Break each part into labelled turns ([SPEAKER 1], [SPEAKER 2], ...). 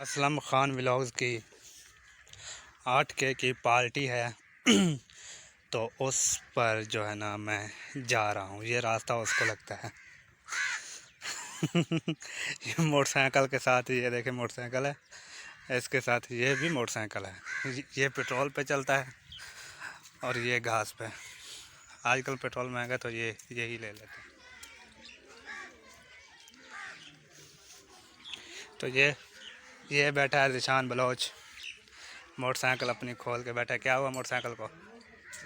[SPEAKER 1] Aslam Khan vlogs की 8K की party है तो उस पर जो है ना मैं जा रहा हूँ। ये रास्ता उसको लगता है ये मोटरसाइकिल के साथ ये देखे मोटरसाइकिल है, इसके साथ ये भी मोटरसाइकिल है। ये पेट्रोल पे चलता है और ये घास पे। आजकल पेट्रोल महंगा तो ये यही ले लेते हैं। तो ये बैठा है रिशान बलोच, मोटरसाइकिल अपनी खोल के बैठा है। क्या हुआ मोटरसाइकिल को?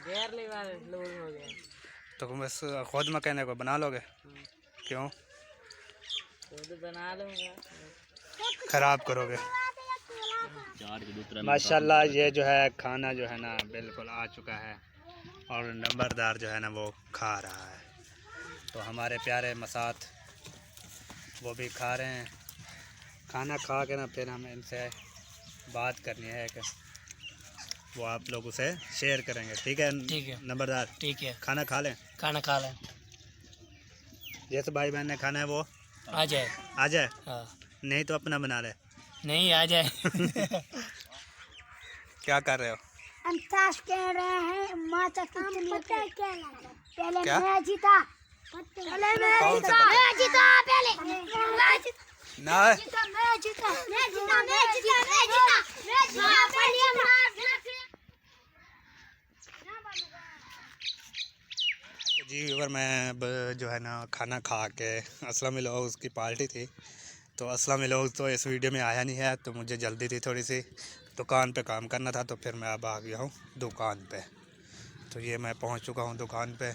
[SPEAKER 2] गेयर लूज हो गया।
[SPEAKER 1] तो बस खुद मैकेनिक को बना लोगे? क्यों
[SPEAKER 2] खुद बना लूँगा।
[SPEAKER 1] ख़राब करोगे? माशाल्लाह ये जो है खाना जो है ना बिल्कुल आ चुका है और नंबरदार जो है ना वो खा रहा है। तो हमारे प्यारे मसात वो भी खा रहे हैं। खाना खा के ना फिर हमें इनसे बात करनी है कि वो आप लोगों से शेयर करेंगे। ठीक है?
[SPEAKER 2] ठीक है
[SPEAKER 1] नंबरदार,
[SPEAKER 2] ठीक है।
[SPEAKER 1] खाना खा लें।
[SPEAKER 2] खाना खा लें।
[SPEAKER 1] जैसे भाई बहन ने खाना है वो
[SPEAKER 2] आ जाए।
[SPEAKER 1] आ जाए,
[SPEAKER 2] हाँ
[SPEAKER 1] नहीं तो अपना बना ले।
[SPEAKER 2] नहीं आ जाए।
[SPEAKER 1] क्या कर रहे हो?
[SPEAKER 3] हम ताश खेल रहे हैं। माचा पहले
[SPEAKER 1] क्या?
[SPEAKER 3] मैं जीता। पहले मैं
[SPEAKER 1] कौन सा
[SPEAKER 3] जीता।
[SPEAKER 1] पता?
[SPEAKER 3] मैं जीता पहले। मैं जीता।
[SPEAKER 1] ना
[SPEAKER 3] मैं जीता। मैं जीता। मैं जीता। मैं जीता। मैं जीता। मैं जीता। पहले
[SPEAKER 1] जी व्यूअर, मैं अब जो है ना खाना खा के असलम लोग उसकी पार्टी थी तो असलम लोग तो इस वीडियो में आया नहीं है। तो मुझे जल्दी थी थोड़ी सी, दुकान पे काम करना था, तो फिर मैं अब आ गया हूँ दुकान पे। तो ये मैं पहुँच चुका हूँ दुकान पे।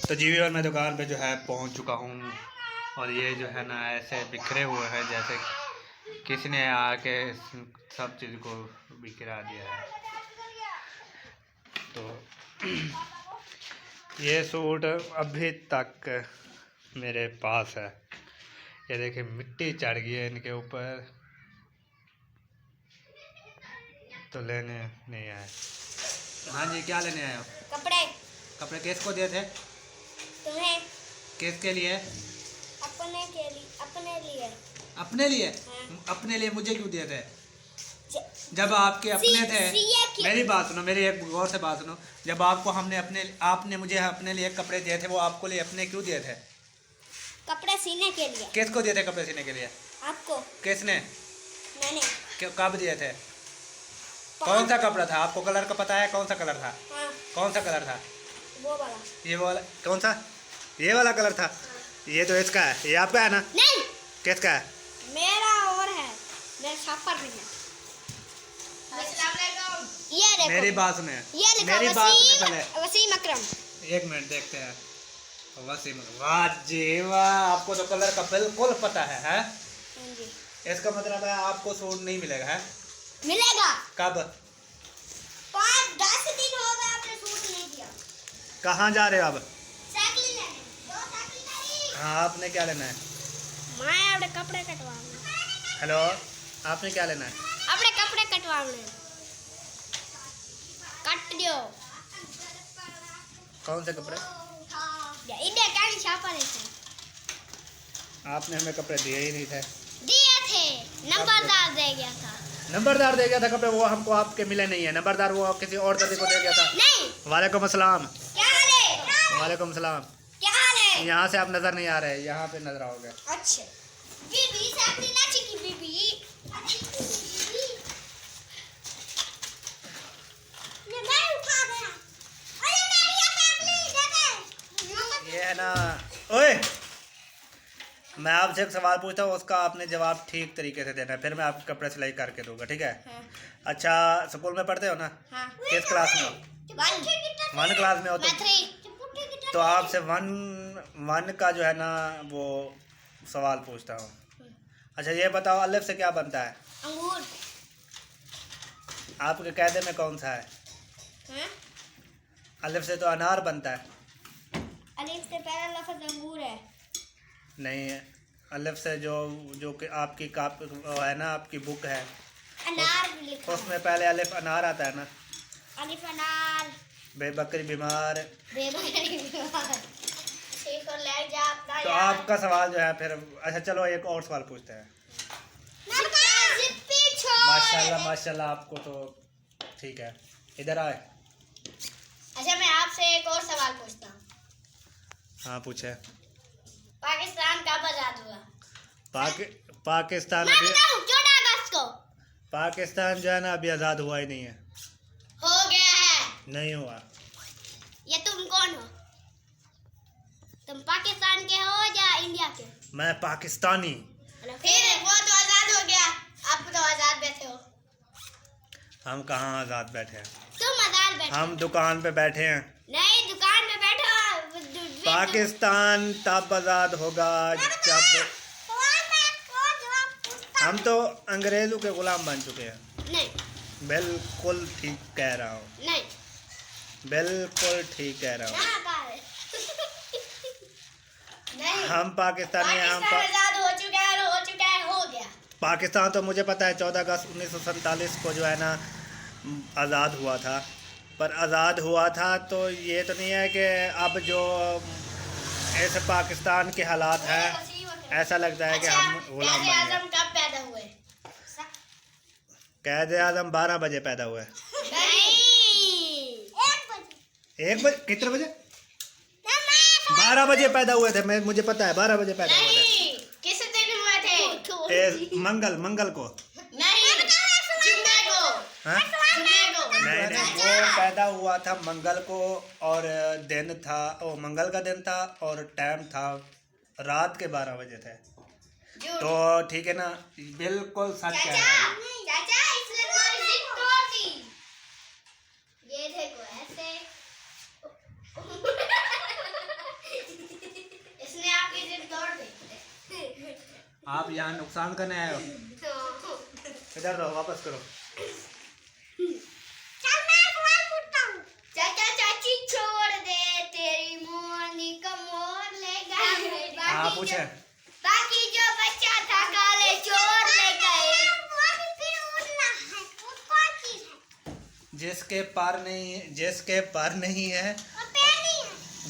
[SPEAKER 1] तो जी व्यूअर, मैं दुकान पे जो है पहुँच चुका हूँ और ये जो है ना ऐसे बिखरे हुए हैं जैसे किसी ने आके सब चीज़ को बिखरा दिया है। तो ये सूट अभी तक मेरे पास है। ये देखिए मिट्टी चढ़ गई है इनके ऊपर, तो लेने नहीं आए। हाँ जी, क्या लेने आए हो?
[SPEAKER 3] कपड़े
[SPEAKER 1] कपड़े किसको दिए थे?
[SPEAKER 3] तुम्हें।
[SPEAKER 1] किसके लिए?
[SPEAKER 3] अपने के लिए। अपने लिए।
[SPEAKER 1] अपने लिए?
[SPEAKER 3] हाँ।
[SPEAKER 1] अपने लिए मुझे क्यों दिए थे? जब आपके अपने थे, मेरी बात सुनो, मेरी एक गौर से बात सुनो। जब आपने मुझे अपने लिए कपड़े दिए थे, वो आपको लिए अपने क्यों दिए थे?
[SPEAKER 3] कपड़े सीने के लिए।
[SPEAKER 1] किसको दिए थे कपड़े सीने के लिए?
[SPEAKER 3] आपको।
[SPEAKER 1] किसने?
[SPEAKER 3] मैंने।
[SPEAKER 1] कब दिए थे? कौन सा कपड़ा था? आपको कलर का पता है? कौन सा कलर था?
[SPEAKER 3] हाँ।
[SPEAKER 1] कौन सा कलर था?
[SPEAKER 3] वो वाला।
[SPEAKER 1] ये वाला? कौन सा? ये वाला कलर था? ये तो इसका है, ये आपका है ना?
[SPEAKER 3] नहीं,
[SPEAKER 1] किसका है?
[SPEAKER 3] मेरा और है। मेरे छापर भी है। ये देखो।
[SPEAKER 1] मेरी बात सुने,
[SPEAKER 3] ये लिखा
[SPEAKER 1] मेरी बात सुने पहले।
[SPEAKER 3] वसीम अकरम।
[SPEAKER 1] एक मिनट देखते हैं। वसीम, वाह जी वाह, आपको तो कलर का बिल्कुल पता है?
[SPEAKER 3] हाँ जी।
[SPEAKER 1] इसका मतलब है आपको सूट नहीं मिलेगा है?
[SPEAKER 3] मिलेगा।
[SPEAKER 1] कब?
[SPEAKER 3] 5-10 दिन हो गए आपने सूट नहीं दिया।
[SPEAKER 1] कहाँ जा रहे हो अब?
[SPEAKER 3] साइकिल लेने। 2 साइकिल नहीं।
[SPEAKER 1] हाँ, आपने क्या लेना है?
[SPEAKER 3] मैं अपने कपड़े कटवाने।
[SPEAKER 1] हेलो, आपने क्या लेना है?
[SPEAKER 3] अपने कपड़े कटवाने। कट दियो।
[SPEAKER 1] कौन से कपड़े?
[SPEAKER 3] इधर क्या छापा है?
[SPEAKER 1] आपने हमें कपड़े दिए ही नहीं थे।
[SPEAKER 3] दिए थे, नंबरदार दे गया था।
[SPEAKER 1] नंबरदार दे गया था कपड़े? वो हमको आपके मिले नहीं है। नंबरदार वो किसी और दर्जी को दे गया था।
[SPEAKER 3] नहीं।
[SPEAKER 1] वालेकुम अस्सलाम।
[SPEAKER 3] क्या हाल है?
[SPEAKER 1] वालेकुम सलाम।
[SPEAKER 3] क्या हाल है?
[SPEAKER 1] यहाँ से आप नज़र नहीं आ रहे, यहाँ पे नज़र आओगे।
[SPEAKER 3] अच्छा। बीबी साइकिल ना चिकी बीबी। ये मैं उठा गया। अरे मेरी साइकिल देखे।
[SPEAKER 1] ये है ना, ओए मैं आपसे एक सवाल पूछता हूँ, उसका आपने जवाब ठीक तरीके से देना है, फिर मैं आपके कपड़े सिलाई करके दूंगा, ठीक है?
[SPEAKER 3] हाँ।
[SPEAKER 1] अच्छा, स्कूल में पढ़ते हो ना?
[SPEAKER 3] हाँ।
[SPEAKER 1] किस क्लास में हो? 1 क्लास में हो?
[SPEAKER 3] मैं 3।
[SPEAKER 1] तो आपसे वन का जो है ना वो सवाल पूछता हूँ। अच्छा ये बताओ, अलिफ से क्या बनता है?
[SPEAKER 3] अंगूर।
[SPEAKER 1] आपके कायदे में कौन सा है?
[SPEAKER 3] हाँ?
[SPEAKER 1] अलिफ से तो अनार बनता है।
[SPEAKER 3] अलिफ से पहला लफ्ज अंगूर है।
[SPEAKER 1] नहीं, अलिफ से जो कि आपकी है ना, आपकी बुक है,
[SPEAKER 3] अनार भी लिखा है।
[SPEAKER 1] उसमें पहले अलिफ अनार आता है ना।
[SPEAKER 3] अलिफ अनार,
[SPEAKER 1] बेबकरी बीमार।
[SPEAKER 3] बेबकरी बीमार। ठीक है, ले जा अपना
[SPEAKER 1] तो
[SPEAKER 3] यार।
[SPEAKER 1] आपका सवाल जो है फिर, अच्छा चलो एक और सवाल पूछते हैं।
[SPEAKER 3] जिप्पी छोड़।
[SPEAKER 1] माशाल्लाह माशाल्लाह, आपको तो ठीक है। इधर आए।
[SPEAKER 3] अच्छा, मैं आपसे एक और सवाल पूछता हूँ।
[SPEAKER 1] हाँ पूछे।
[SPEAKER 3] पाकिस्तान कब आजाद हुआ?
[SPEAKER 1] पाकिस्तान
[SPEAKER 3] मैं
[SPEAKER 1] अभी,
[SPEAKER 3] बताऊँ 14 अगस्त को।
[SPEAKER 1] पाकिस्तान जो है ना अभी आज़ाद हुआ ही नहीं है।
[SPEAKER 3] हो गया है।
[SPEAKER 1] नहीं हुआ।
[SPEAKER 3] ये तुम कौन हो? तुम पाकिस्तान के हो या इंडिया के?
[SPEAKER 1] मैं पाकिस्तानी।
[SPEAKER 3] फिर वो तो आजाद हो गया, आप तो आजाद बैठे हो।
[SPEAKER 1] हम कहाँ आज़ाद बैठे हैं,
[SPEAKER 3] तुम आजाद बैठे
[SPEAKER 1] हम दुकान पे बैठे हैं।
[SPEAKER 3] नहीं, दुकान में बैठो।
[SPEAKER 1] पाकिस्तान तब आज़ाद होगा जब, हम तो अंग्रेज़ों के गुलाम बन चुके हैं।
[SPEAKER 3] नहीं
[SPEAKER 1] बिल्कुल ठीक कह रहा हूँ,
[SPEAKER 3] नहीं,
[SPEAKER 1] बिल्कुल ठीक कह रहा हूँ।
[SPEAKER 3] कहाँ कहाँ है? नहीं,
[SPEAKER 1] हम पाकिस्तानी हैं,
[SPEAKER 3] पाकिस्तान आजाद हो चुका है और हो चुका है, हो गया।
[SPEAKER 1] पाकिस्तान तो मुझे पता है 14 अगस्त 1947 को जो है ना आज़ाद हुआ था, पर आज़ाद हुआ था तो ये तो नहीं है कि अब जो ऐसे पाकिस्तान के हालात हैं, ऐसा लगता है कि हम गुलाम बन गए।
[SPEAKER 3] आजम कब पैदा हुए?
[SPEAKER 1] कैद आज़म 12 बजे पैदा हुए।
[SPEAKER 3] नहीं, 1 बजे।
[SPEAKER 1] 1 बजे? कितने बजे? 12 बजे पैदा हुए थे, मैं मुझे पता है 12 बजे पैदा हुए थे।
[SPEAKER 3] नहीं, किस दिन हुए थे?
[SPEAKER 1] मंगल को।
[SPEAKER 3] नहीं, जुम्मे को।
[SPEAKER 1] हाँ?
[SPEAKER 3] जुम्मे को।
[SPEAKER 1] नहीं, वो पैदा हुआ था मंगल को, और दिन था, मंगल का दिन था, और टाइम था रात के 12 बजे थे।
[SPEAKER 3] झूठ।
[SPEAKER 1] तो ठीक है ना, बिल्कुल सच कह रहा
[SPEAKER 3] चाचा,
[SPEAKER 1] हूँ।
[SPEAKER 3] चाचा, इसने तुम्हारी जिद तोड़ दी। ये देखो ऐसे। इसने आपकी जिद तोड़ दी।
[SPEAKER 1] आप यहाँ नुकसान करने आए हो, इधर रहो, वापस करो।
[SPEAKER 3] चल मैं सवाल पूछता हूँ। चाचा चाची छोड़ दे, तेरी मोरनी को मोर लेगा।
[SPEAKER 1] हाँ पूछे।
[SPEAKER 3] बाकी जो बच्चा था काले चोर ले गए।
[SPEAKER 1] जिसके पर नहीं है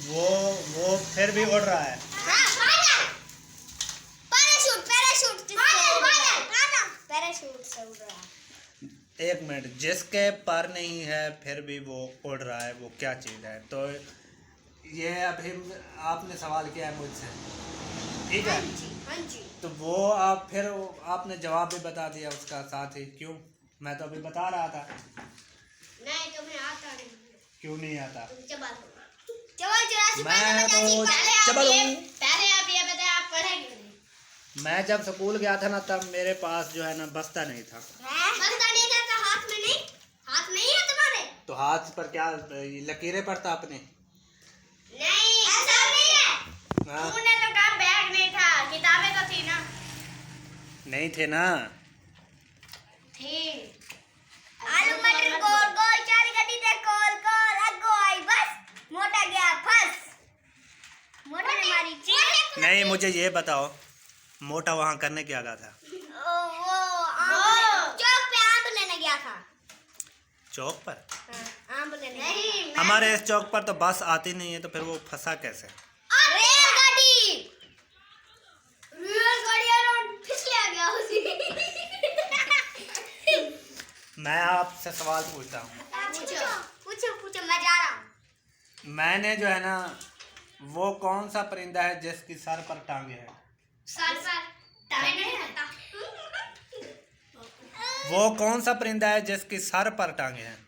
[SPEAKER 1] वो फिर भी उड़ रहा है।
[SPEAKER 3] पैराशूट से उड़ रहा है।
[SPEAKER 1] 1 मिनट, जिसके पर नहीं है फिर भी वो उड़ रहा है, वो क्या चीज़ है? तो ये अभी आपने सवाल किया है मुझसे, ठीक है?
[SPEAKER 3] हाँ जी।
[SPEAKER 1] तो वो आप फिर आपने जवाब भी बता दिया उसका साथ ही। क्यों? मैं तो अभी बता रहा था।
[SPEAKER 3] नहीं, तुम्हें आता नहीं।
[SPEAKER 1] क्यों नहीं आता?
[SPEAKER 3] तुम चबल हो। चबल 84
[SPEAKER 1] मैं तो
[SPEAKER 3] पहले
[SPEAKER 1] चबल हूँ।
[SPEAKER 3] पहले आप ये बताएं, आप पढ़े क्यों नहीं?
[SPEAKER 1] मैं जब स्कूल गया था ना, तब मेरे पास जो है ना बस्ता नहीं था।
[SPEAKER 3] बस्ता नहीं था तो हाथ में नहीं? हाथ नहीं है तुम्हारे?
[SPEAKER 1] तो हाथ पर क्या लकीरें पड़ता अपने?
[SPEAKER 3] नहीं, ऐसा नहीं है।
[SPEAKER 1] हाँ?
[SPEAKER 3] तूने तो कहा बैग नहीं था, किताबें तो थी ना?
[SPEAKER 1] नहीं थे ना।
[SPEAKER 3] थी। आलू मटर गोल गोल, चार गड्डी ते गोल गोल, अगो आई बस, मोटा गया फंस। मोटा ने मारी चीख।
[SPEAKER 1] नहीं, मुझे ये बताओ, मोटा वहाँ करने क्या गया था?
[SPEAKER 3] वो चौक पे आम लेने गया था।
[SPEAKER 1] चौक पर?
[SPEAKER 3] आम लेने नहीं,
[SPEAKER 1] हमारे इस चौक पर तो बस आती नहीं है, तो फिर वो फंसा कैसे?
[SPEAKER 3] रेलगाड़ी फिसले गया उसी।
[SPEAKER 1] मैं आपसे सवाल पूछता हूँ।
[SPEAKER 3] पूछो पूछो पूछो, मैं जा रहा हूँ।
[SPEAKER 1] मैंने जो है ना, वो कौन सा परिंदा है जिसकी सर पर टांगे हैं?
[SPEAKER 3] सर पर टांगे नहीं रहता।
[SPEAKER 1] वो कौन सा परिंदा है जिसकी सर पर टांगे हैं?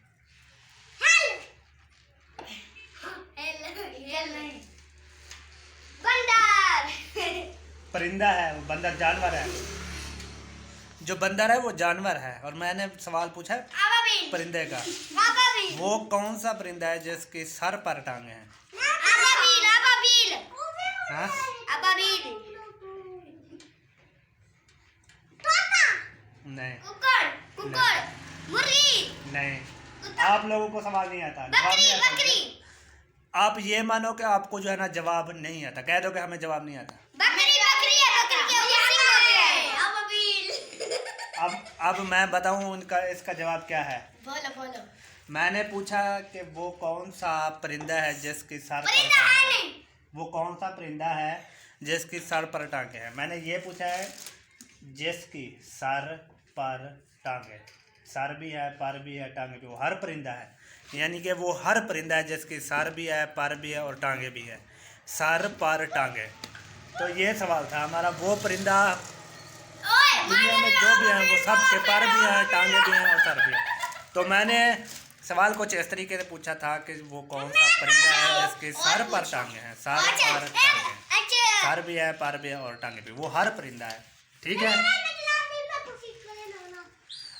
[SPEAKER 3] बंदर।
[SPEAKER 1] परिंदा है, वो बंदर जानवर है। जो बंदर है वो जानवर है, और मैंने सवाल पूछा है
[SPEAKER 3] अबाबील।
[SPEAKER 1] परिंदे का।
[SPEAKER 3] अबाबील।
[SPEAKER 1] वो कौन सा परिंदा है जिसकी सर पर टांगे हैं?
[SPEAKER 3] अबाबील। अबाबील।
[SPEAKER 1] हाँ?
[SPEAKER 3] अबाबील।
[SPEAKER 1] नहीं
[SPEAKER 3] कुकुर। कुकुर। मुर्गी।
[SPEAKER 1] नहीं, आप लोगों को सवाल नहीं आता, जवाब
[SPEAKER 3] बकरी।
[SPEAKER 1] नहीं आता।
[SPEAKER 3] बकरी।
[SPEAKER 1] आप ये मानो कि आपको जो है ना जवाब नहीं आता, कह दो कि हमें जवाब नहीं आता।
[SPEAKER 3] बकरी।
[SPEAKER 1] अब मैं बताऊं उनका इसका जवाब क्या है।
[SPEAKER 3] बोलो बोलो।
[SPEAKER 1] मैंने पूछा कि वो कौन सा परिंदा है जिसकी सर पर
[SPEAKER 3] परिंदा है
[SPEAKER 1] टांगे
[SPEAKER 3] नहीं।
[SPEAKER 1] वो कौन सा परिंदा है जिसकी सर पर टांगे हैं। मैंने ये पूछा है जिसकी सर पर टांगे, सर भी है, पर भी है, टांगे भी। वो हर परिंदा है, यानी कि वो हर परिंदा है जिसकी सर भी है, पर भी है और टांगे भी है। सर पर टांगे, तो ये सवाल था हमारा। वो परिंदा दुनिया में जो भी हैं वो सब के पर भी हैं, टांगे भी हैं और सर भी है। तो मैंने सवाल कुछ इस तरीके से पूछा था कि वो कौन सा परिंदा है जिसके सर पर टांगे हैं, सर पर टांगे, सर भी है, पर भी है और टांगे भी। वो हर परिंदा है, ठीक है।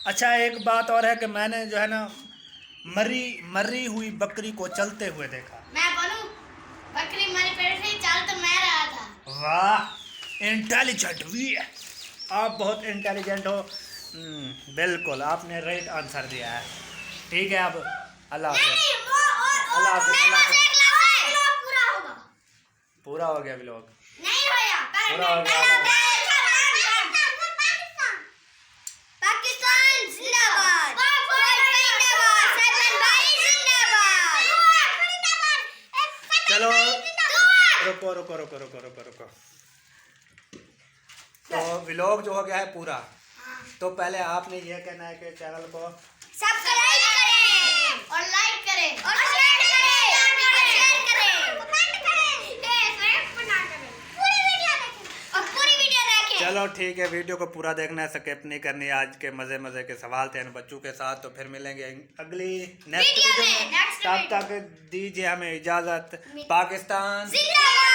[SPEAKER 1] अच्छा, एक बात और है कि मैंने जो है ना मरी हुई बकरी को चलते हुए देखा।
[SPEAKER 3] मैं बोलूं, बकरी मरी पेड़ से चल तो मैं रहा था।
[SPEAKER 1] वाह, इंटेलिजेंट भी है आप, बहुत इंटेलिजेंट हो। बिल्कुल, आपने राइट आंसर दिया है। ठीक है, अब अल्लाह हाफ़िज़। अल्लाह हाफ़िज़, अल्लाह हाफ़िज़।
[SPEAKER 3] पूरा होगा।
[SPEAKER 1] पूरा हो गया व्लॉग।
[SPEAKER 3] नहीं होया,
[SPEAKER 1] पूरा हो गया।
[SPEAKER 3] पाकिस्तान जिंदाबाद,
[SPEAKER 1] चलो रुको रुको रुको रुको रुको रुको। तो व्लॉग जो हो गया है पूरा, तो पहले आपने ये कहना है कि चैनल को
[SPEAKER 3] सब्सक्राइब करें और लाइक करें और शेयर करें और कमेंट करें, पूरी वीडियो देखें।
[SPEAKER 1] चलो ठीक है, वीडियो को पूरा देखना है, स्किप नहीं करनी। आज के मज़े मज़े के सवाल थे इन बच्चों के साथ। तो फिर मिलेंगे अगली नेक्स्ट वीडियो में। तब तक दीजिए हमें इजाज़त। पाकिस्तान
[SPEAKER 3] जिंदाबाद।